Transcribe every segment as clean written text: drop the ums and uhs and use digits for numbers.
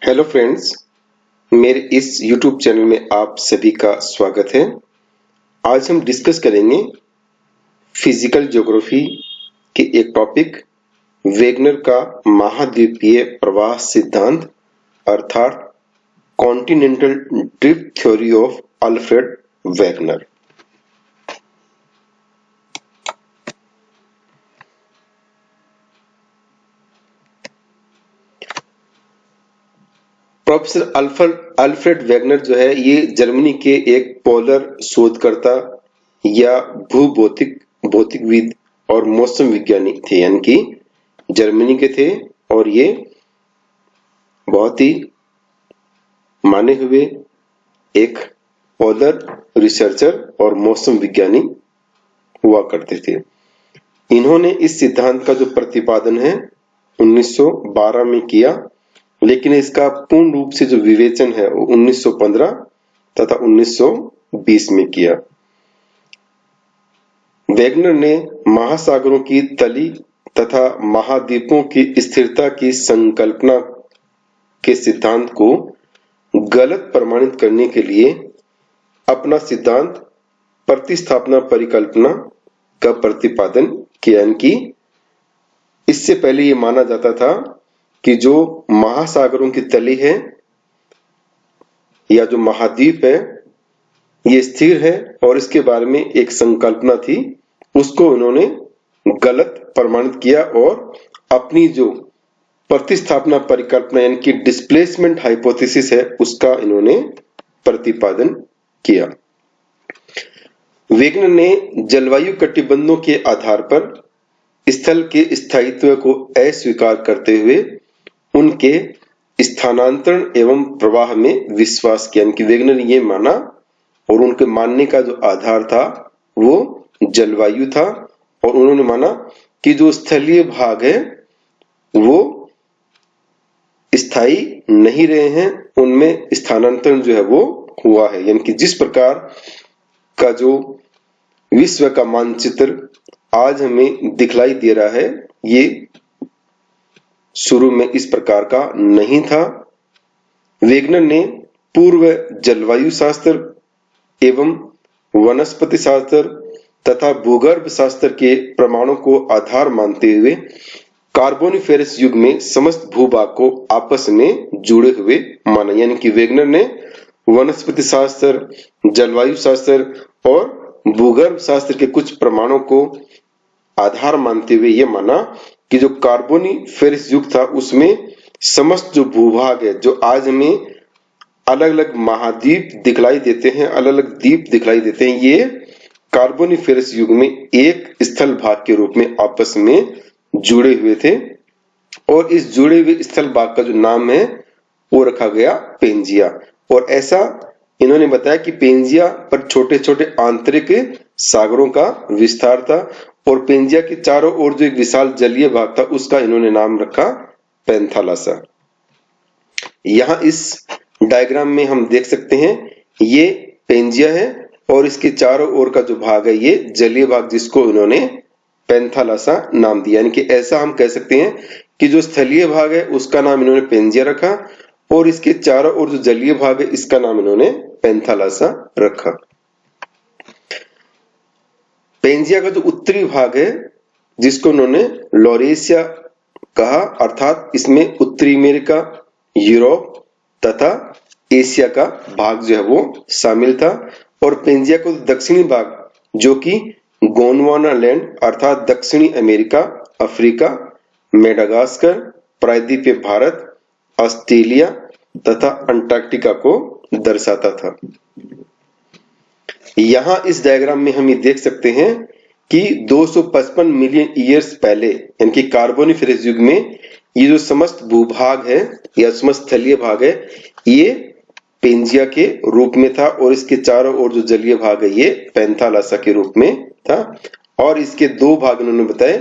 Hello friends, मेरे इस YouTube channel में आप सभी का स्वागत है। आज हम डिस्कस करेंगे फिजिकल ज्योग्राफी के एक टॉपिक वेगनर का महाद्वीपीय प्रवाह सिद्धांत अर्थात continental drift theory of Alfred Wegener. Professor Alfred Wegener जो है ये जर्मनी के एक पोलर शोधकर्ता या भौतिकविद और मौसम विज्ञानी थे, यानी कि जर्मनी के थे और ये बहुत ही माने हुए एक पोलर रिसर्चर और मौसम विज्ञानी हुआ करते थे। इन्होंने इस सिद्धांत का जो प्रतिपादन है 1912 में किया, लेकिन इसका पूर्ण रूप से जो विवेचन है वो 1915 तथा 1920 में किया। वेगनर ने महासागरों की तली तथा महाद्वीपों की स्थिरता की संकल्पना के सिद्धांत को गलत प्रमाणित करने के लिए अपना सिद्धांत प्रतिस्थापना परिकल्पना का प्रतिपादन किया। कि इससे पहले ये माना जाता था कि जो महासागरों की तली है या जो महाद्वीप है ये स्थिर है और इसके बारे में एक संकल्पना थी, उसको इन्होंने गलत प्रमाणित किया और अपनी जो प्रतिस्थापना परिकल्पना यानी कि डिस्प्लेसमेंट हाइपोथेसिस है उसका इन्होंने प्रतिपादन किया। वेगनर ने जलवायु कटिबंधों के आधार पर स्थल के स्थायित्व को अस्वीकार करते हुए उनके स्थानांतरण एवं प्रवाह में विश्वास किया। कि वेगनर ने ये माना और उनके मानने का जो आधार था वो जलवायु था और उन्होंने माना कि जो स्थलीय भाग है वो स्थायी नहीं रहे हैं, उनमें स्थानांतरण जो है वो हुआ है। यानी कि जिस प्रकार का जो विश्व का मानचित्र आज हमें दिखलाई दे रहा है ये शुरू में इस प्रकार का नहीं था। वेगनर ने पूर्व जलवायु शास्त्र एवं वनस्पति शास्त्र तथा भूगर्भ शास्त्र के प्रमाणों को आधार मानते हुए कार्बोनिफेरस युग में समस्त भूभाग को आपस में जुड़े हुए माना। यानी कि वेगनर ने वनस्पति शास्त्र, जलवायु शास्त्र और भूगर्भ शास्त्र के कुछ प्रमाणों को आधार मानते हुए ये माना कि जो कार्बोनिफेरस युग था उसमें समस्त जो भूभाग है, जो आज हमें अलग अलग महाद्वीप दिखलाई देते हैं, अलग अलग द्वीप दिखलाई देते हैं, ये कार्बोनिफेरस युग में एक स्थल भाग के रूप में आपस में जुड़े हुए थे और इस जुड़े हुए स्थल भाग का जो नाम है वो रखा गया पेंजिया। और ऐसा इन्होंने बताया कि पेंजिया पर छोटे छोटे आंतरिक सागरों का विस्तार था और पेंजिया के चारों ओर जो एक विशाल जलीय भाग था उसका इन्होंने नाम रखा पैंथालासा। यहाँ इस डायग्राम में हम देख सकते हैं ये पेंजिया है और इसके चारों ओर का जो भाग है ये जलीय भाग, जिसको इन्होंने पैंथालासा नाम दिया। यानी कि ऐसा हम कह सकते हैं कि जो स्थलीय भाग है उसका नाम इन्होंने पेंजिया रखा और इसके चारों ओर जो जलीय भाग है इसका नाम इन्होंने पैंथालासा रखा। पेंजिया का जो उत्तरी भाग है जिसको उन्होंने लॉरेशिया कहा, अर्थात इसमें उत्तरी अमेरिका, यूरोप तथा एशिया का भाग जो है वो शामिल था। और पेंजिया का दक्षिणी भाग जो कि गोंडवाना लैंड अर्थात दक्षिणी अमेरिका, अफ्रीका, मेडागास्कर, प्रायद्वीपीय भारत, ऑस्ट्रेलिया तथा अंटार्कटिका को दर्शाता था। यहां इस डायग्राम में हम ये देख सकते हैं कि 255 मिलियन ईयर्स पहले यानी कि कार्बोनिफेरस युग में ये जो समस्त भूभाग है या समस्त स्थलीय भाग है ये पेंजिया के रूप में था और इसके चारों ओर जो जलीय भाग है ये पैंथालासा के रूप में था। और इसके दो भाग इन्होंने बताए,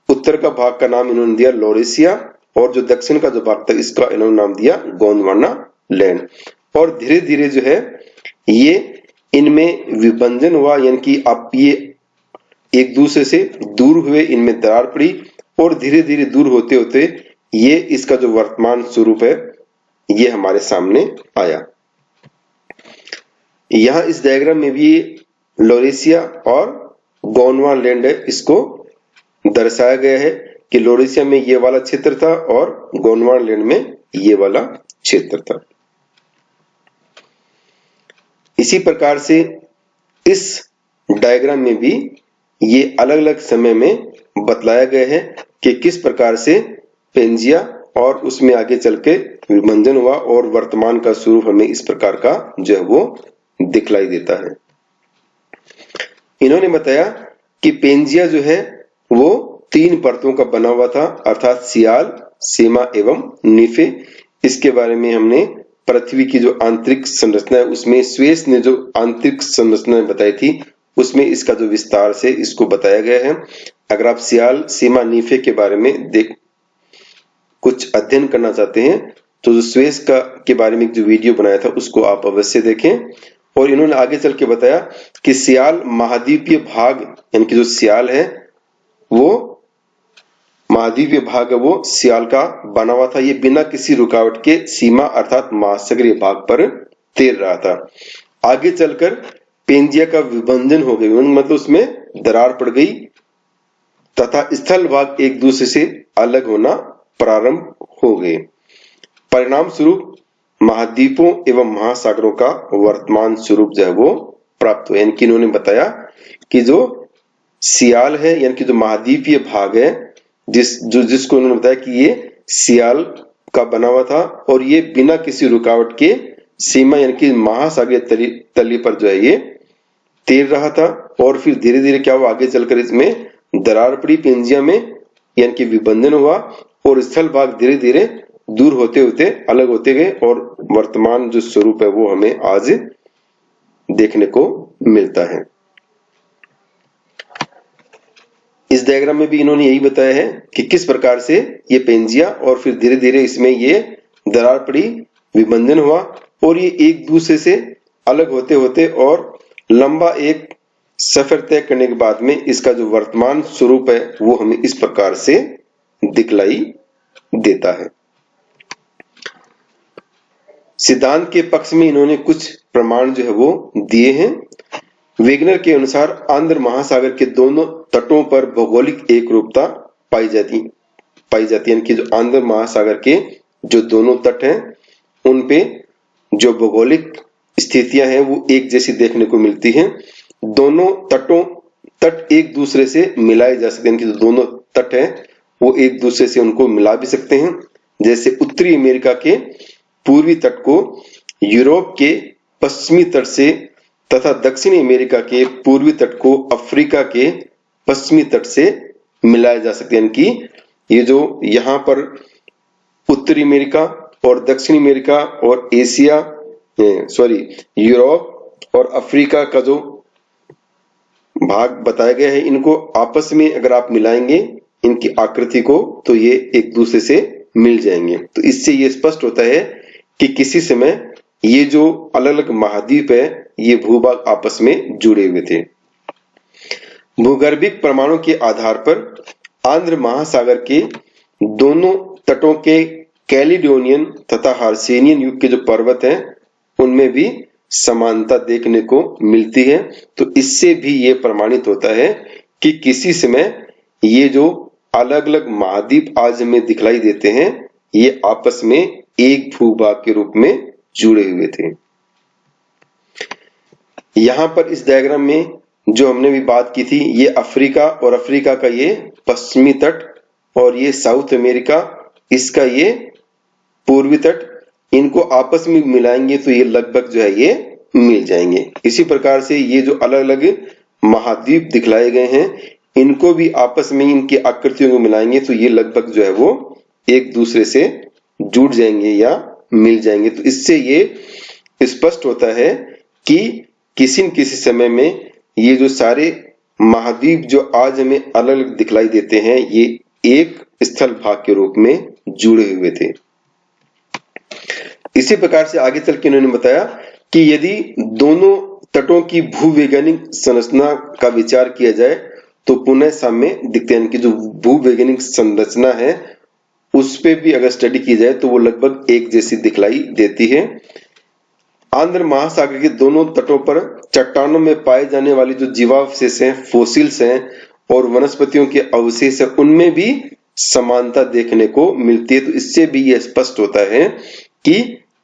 उत्तर का भाग का नाम इन्होंने दिया लॉरेशिया और जो दक्षिण का जो भाग था इसका इन्होंने नाम दिया गोंडवाना लैंड। और धीरे धीरे जो है ये इनमें विभंजन हुआ, यानी कि अब ये एक दूसरे से दूर हुए, इनमें दरार पड़ी और धीरे धीरे दूर होते होते ये इसका जो वर्तमान स्वरूप है ये हमारे सामने आया। यहाँ इस डायग्राम में भी लॉरेशिया और गोंडवानालैंड है, इसको दर्शाया गया है कि लॉरेशिया में ये वाला क्षेत्र था और गोंडवानालैंड में ये वाला क्षेत्र था। इसी प्रकार से इस डायग्राम में भी ये अलग अलग समय में बतलाया गया है कि किस प्रकार से पेंजिया और उसमें आगे चल के विभंजन हुआ और वर्तमान का स्वरूप हमें इस प्रकार का जो है वो दिखलाई देता है। इन्होंने बताया कि पेंजिया जो है वो 3 परतों का बना हुआ था, अर्थात सियाल, सीमा एवं नीफे। इसके बारे में हमने पृथ्वी की जो आंतरिक संरचना है उसमें स्वेस ने जो आंतरिक संरचना बताई थी उसमें इसका जो विस्तार से इसको बताया गया है। अगर आप सियाल, सीमा, नीफे के बारे में कुछ अध्ययन करना चाहते हैं तो जो स्वेस के बारे में जो वीडियो बनाया था उसको आप अवश्य देखें। और इन्होंने आगे चल के बताया कि सियाल महाद्वीपीय भाग, यानी कि जो सियाल है वो महाद्वीपीय भाग है वो सियाल का बना हुआ था। ये बिना किसी रुकावट के सीमा अर्थात महासागरीय भाग पर तैर रहा था। आगे चलकर पेंजिया का विभंजन हो गया, मतलब उसमें दरार पड़ गई तथा स्थल भाग एक दूसरे से अलग होना प्रारंभ हो गए। परिणाम स्वरूप महाद्वीपों एवं महासागरों का वर्तमान स्वरूप जो है वो प्राप्त हुआ। यानी कि इन्होंने बताया कि जो सियाल है यानी कि जो महाद्वीपीय भाग है जिसको उन्होंने बताया कि ये सियाल का बना हुआ था और ये बिना किसी रुकावट के सीमा यानी कि महासागरीय तली पर जो है ये तैर रहा था। और फिर धीरे धीरे क्या हुआ, आगे चलकर इसमें दरार पड़ी पेंजिया में, यानी कि विभंजन हुआ और स्थल भाग धीरे धीरे दूर होते होते अलग होते गए और वर्तमान जो स्वरूप है वो हमें आज देखने को मिलता है। इस डायग्राम में भी इन्होंने यही बताया है कि किस प्रकार से ये पेंजिया और फिर धीरे धीरे इसमें ये दरार पड़ी, विभंजन हुआ और ये एक दूसरे से अलग होते होते और लंबा एक सफर तय करने के बाद में इसका जो वर्तमान स्वरूप है वो हमें इस प्रकार से दिखलाई देता है। सिद्धांत के पक्ष में इन्होंने कुछ प्रमाण जो है वो दिए हैं। वेगनर के अनुसार आंध्र महासागर के दोनों तटों पर भौगोलिक एकरूपता पाई जाती यानी कि जो आंध्र महासागर के जो दोनों तट हैं उन पे जो भौगोलिक स्थितियां हैं वो एक जैसी देखने को मिलती हैं। दोनों तट एक दूसरे से मिलाए जा सकते हैं, कि जो दोनों तट हैं वो एक दूसरे से उनको मिला भी सकते हैं। जैसे उत्तरी अमेरिका के पूर्वी तट को यूरोप के पश्चिमी तट से तथा दक्षिणी अमेरिका के पूर्वी तट को अफ्रीका के पश्चिमी तट से मिलाया जा सकते हैं। कि ये जो यहाँ पर उत्तरी अमेरिका और दक्षिणी अमेरिका और यूरोप और अफ्रीका का जो भाग बताया गया है इनको आपस में अगर आप मिलाएंगे इनकी आकृति को तो ये एक दूसरे से मिल जाएंगे। तो इससे ये स्पष्ट होता है कि किसी समय ये जो अलग अलग महाद्वीप है ये भूभाग आपस में जुड़े हुए थे। भूगर्भिक प्रमाणों के आधार पर आंध्र महासागर के दोनों तटों के कैलिडोनियन तथा हार्सेनियन युग के जो पर्वत हैं उनमें भी समानता देखने को मिलती है। तो इससे भी ये प्रमाणित होता है कि किसी समय ये जो अलग अलग महाद्वीप आज हमें दिखलाई देते हैं ये आपस में एक भूभाग के रूप में जुड़े हुए थे। यहाँ पर इस डायग्राम में जो हमने भी बात की थी ये अफ्रीका और अफ्रीका का ये पश्चिमी तट और ये साउथ अमेरिका इसका ये पूर्वी तट, इनको आपस में मिलाएंगे तो ये लगभग जो है ये मिल जाएंगे। इसी प्रकार से ये जो अलग अलग महाद्वीप दिखलाए गए हैं इनको भी आपस में इनकी आकृतियों को मिलाएंगे तो ये लगभग जो है वो एक दूसरे से जुड़ जाएंगे या मिल जाएंगे। तो इससे ये स्पष्ट होता है कि किसी न किसी समय में ये जो सारे महाद्वीप जो आज हमें अलग अलग दिखलाई देते हैं ये एक स्थल भाग के रूप में जुड़े हुए थे। इसी प्रकार से आगे चल के इन्होंने बताया कि यदि दोनों तटों की भूवैज्ञानिक संरचना का विचार किया जाए तो पुनः साम्य दिखते हैं कि जो भूवैज्ञानिक संरचना है उस पे भी अगर स्टडी की जाए तो वो लगभग एक जैसी दिखलाई देती है। आंध्र महासागर के दोनों तटों पर चट्टानों में पाए जाने वाली जो जीवावशेष हैं, फोसिल्स हैं और वनस्पतियों के अवशेष हैं, उनमें भी समानता देखने को मिलती है। तो इससे भी यह स्पष्ट होता है कि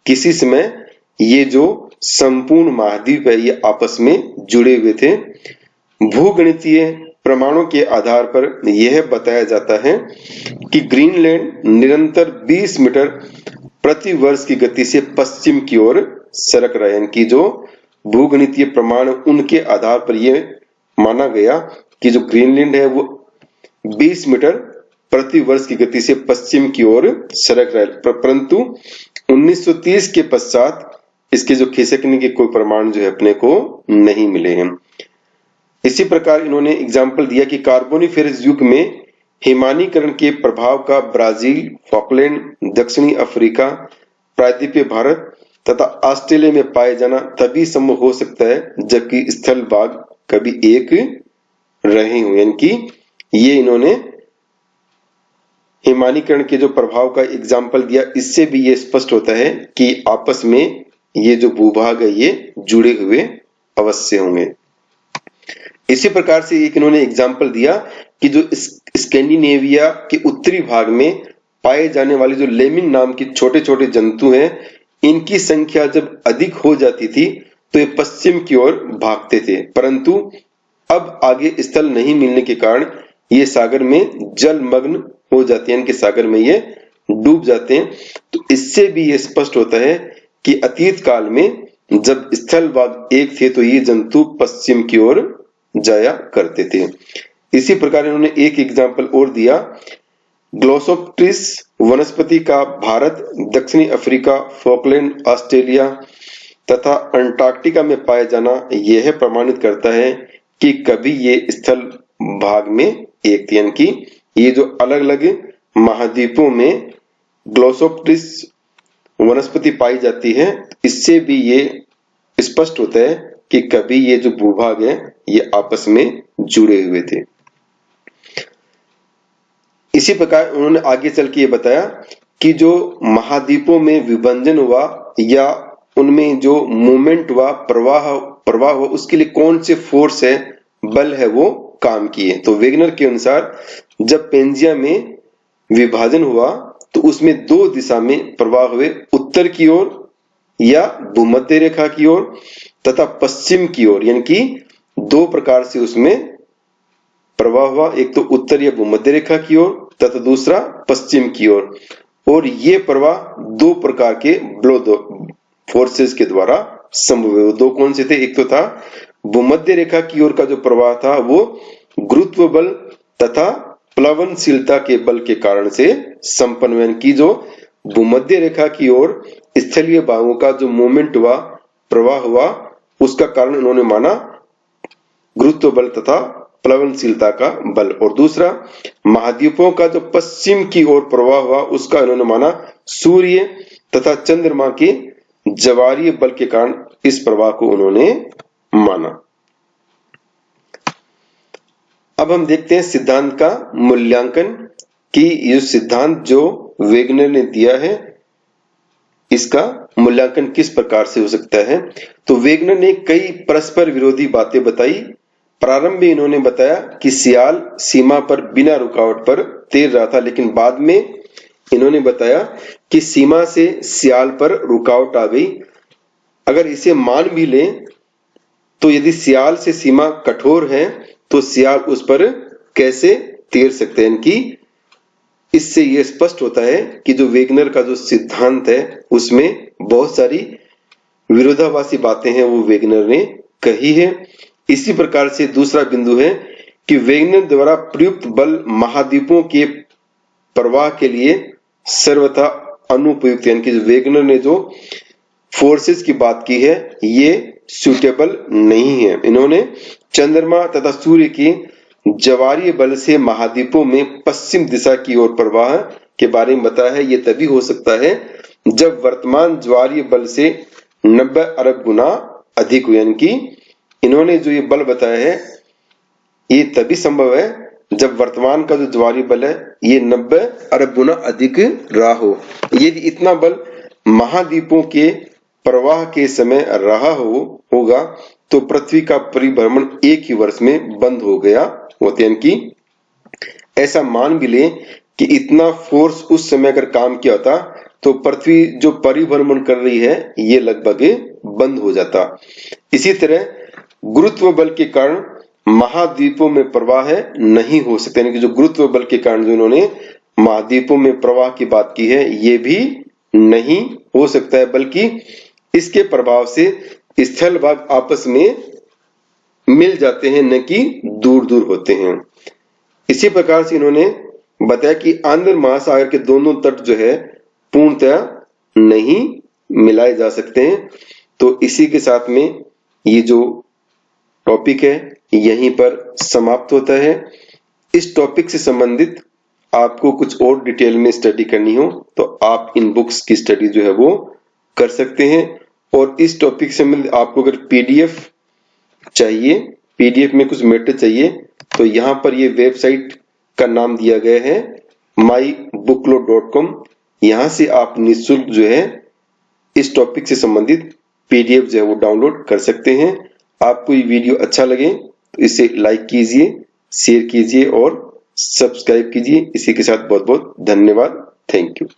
किसी समय ये जो संपूर्ण महाद्वीप है ये आपस में जुड़े हुए थे। भूगणितीय प्रमाणों के आधार पर यह बताया जाता है कि ग्रीनलैंड निरंतर 20 मीटर प्रति वर्ष की गति से पश्चिम की ओर सरक रहा है। यानी कि जो भूगणितीय प्रमाण उनके आधार पर यह माना गया कि जो ग्रीनलैंड है वो 20 मीटर प्रति वर्ष की गति से पश्चिम की ओर सरक रहा है, परंतु 1930 के पश्चात इसके जो खिसकने के कोई प्रमाण जो है अपने को नहीं मिले हैं। इसी प्रकार इन्होंने एग्जाम्पल दिया कि कार्बोनिफेरस युग में हिमानीकरण के प्रभाव का ब्राजील, फॉकलैंड, दक्षिणी अफ्रीका, प्रायद्वीपीय भारत तथा ऑस्ट्रेलिया में पाए जाना तभी संभव हो सकता है जबकि स्थल भाग कभी एक रहे हों। यानी कि ये इन्होंने हिमानीकरण के जो प्रभाव का एग्जाम्पल दिया, इससे भी ये स्पष्ट होता है कि आपस में ये जो भूभाग है ये जुड़े हुए अवश्य होंगे। इसी प्रकार से एक इन्होंने एग्जाम्पल दिया कि जो स्कैंडिनेविया के उत्तरी भाग में पाए जाने वाले जो लेमिन नाम के छोटे छोटे जंतु हैं, इनकी संख्या जब अधिक हो जाती थी तो ये पश्चिम की ओर भागते थे, परंतु अब आगे स्थल नहीं मिलने के कारण ये सागर में जलमग्न हो जाते हैं, इनके सागर में ये डूब जाते हैं। तो इससे भी ये स्पष्ट होता है कि अतीत काल में जब स्थल भाग एक थे तो ये जंतु पश्चिम की ओर जाया करते थे। इसी प्रकार इन्होंने एक एग्जाम्पल और दिया, ग्लोसोप्टेरिस वनस्पति का भारत, दक्षिणी अफ्रीका, फॉकलैंड, ऑस्ट्रेलिया तथा अंटार्कटिका में पाया जाना यह प्रमाणित करता है कि कभी ये स्थल भाग में एक थी। यानी कि ये जो अलग अलग महाद्वीपों में ग्लोसोप्टेरिस वनस्पति पाई जाती है, इससे भी ये स्पष्ट होता है कि कभी ये जो भूभाग है ये आपस में जुड़े हुए थे। इसी प्रकार उन्होंने आगे चल के ये बताया कि जो महाद्वीपों में विभंजन हुआ या उनमें जो मूवमेंट हुआ, प्रवाह हुआ, उसके लिए कौन से फोर्स है, बल है, वो काम किए। तो वेगनर के अनुसार जब पेंजिया में विभाजन हुआ तो उसमें दो दिशा में प्रवाह हुए, उत्तर की ओर या भूमध्य रेखा की ओर तथा पश्चिम की ओर। यानी कि दो प्रकार से उसमें प्रवाह हुआ, एक तो उत्तर या भूमध्य रेखा की ओर तथा दूसरा पश्चिम की ओर। और ये प्रवाह दो प्रकार के ब्लो फोर्सेस के द्वारा संभव हुए। दो कौन से थे, एक तो था भूमध्य रेखा की ओर का जो प्रवाह था वो गुरुत्व बल तथा प्लवनशीलता के बल के कारण से संपन्न की जो भूमध्य रेखा की ओर स्थलीय भागों का जो मूवमेंट हुआ, प्रवाह हुआ, उसका कारण उन्होंने माना गुरुत्व बल तथा प्लवनशीलता का बल। और दूसरा महाद्वीपों का जो पश्चिम की ओर प्रवाह हुआ उसका उन्होंने माना सूर्य तथा चंद्रमा के ज्वारीय बल के कारण इस प्रवाह को उन्होंने माना। अब हम देखते हैं सिद्धांत का मूल्यांकन कि ये सिद्धांत जो वेगनर ने दिया है इसका मूल्यांकन किस प्रकार से हो सकता है। तो वेगनर ने कई परस्पर विरोधी बातें बताई। प्रारंभ में इन्होंने बताया कि सियाल सीमा पर बिना रुकावट पर तैर रहा था, लेकिन बाद में इन्होंने बताया कि सीमा से सियाल पर रुकावट आ गई। अगर इसे मान भी लें तो यदि सियाल से सीमा कठोर है तो सियाल उस पर कैसे तैर सकते हैं। कि इससे यह स्पष्ट होता है कि जो वेगनर का जो सिद्धांत है उसमें बहुत सारी विरोधाभासी बातें हैं वो वेगनर ने कही है। इसी प्रकार से दूसरा बिंदु है कि वेगनर द्वारा प्रयुक्त बल महाद्वीपों के प्रवाह के लिए सर्वथा अनुपयुक्त, यानी कि वेगनर ने जो फोर्सेस की बात की है ये सूटेबल नहीं है। इन्होंने चंद्रमा तथा सूर्य के ज्वारीय बल से महाद्वीपों में पश्चिम दिशा की ओर प्रवाह के बारे में बताया है। ये तभी हो सकता है जब वर्तमान ज्वारीय बल से 90 अरब गुना अधिक हो। यानी कि इन्होंने जो ये बल बताया है ये तभी संभव है जब वर्तमान का जो ज्वारीय बल है ये 90 अरब गुना अधिक रहा हो। यदि इतना बल महाद्वीपों के प्रवाह के समय रहा होगा तो पृथ्वी का परिभ्रमण एक ही वर्ष में बंद हो गया होता। यानी कि ऐसा मान भी ले कि इतना फोर्स उस समय अगर काम किया होता तो पृथ्वी जो परिभ्रमण कर रही है ये लगभग बंद हो जाता। इसी तरह गुरुत्व बल के कारण महाद्वीपों में प्रवाह नहीं हो सकता। यानी कि जो गुरुत्व बल के कारण जो इन्होंने महाद्वीपों में प्रवाह की बात की है ये भी नहीं हो सकता है, बल्कि इसके प्रभाव से स्थल भाग आपस में मिल जाते हैं, न कि दूर दूर होते हैं। इसी प्रकार से इन्होंने बताया कि आंध्र महासागर के दोनों तट जो है पूर्णतः नहीं मिलाए जा सकते हैं। तो इसी के साथ में ये जो टॉपिक है यहीं पर समाप्त होता है। इस टॉपिक से संबंधित आपको कुछ और डिटेल में स्टडी करनी हो तो आप इन बुक्स की स्टडी जो है वो कर सकते हैं। और इस टॉपिक से संबंधित आपको अगर पीडीएफ चाहिए, पीडीएफ में कुछ मैटर चाहिए, तो यहाँ पर ये वेबसाइट का नाम दिया गया है mybooklo.com। यहाँ से आप निःशुल्क जो है इस टॉपिक से संबंधित पीडीएफ जो है वो डाउनलोड कर सकते हैं। आपको ये वीडियो अच्छा लगे तो इसे लाइक कीजिए, शेयर कीजिए और सब्सक्राइब कीजिए। इसी के साथ बहुत बहुत धन्यवाद। Thank you.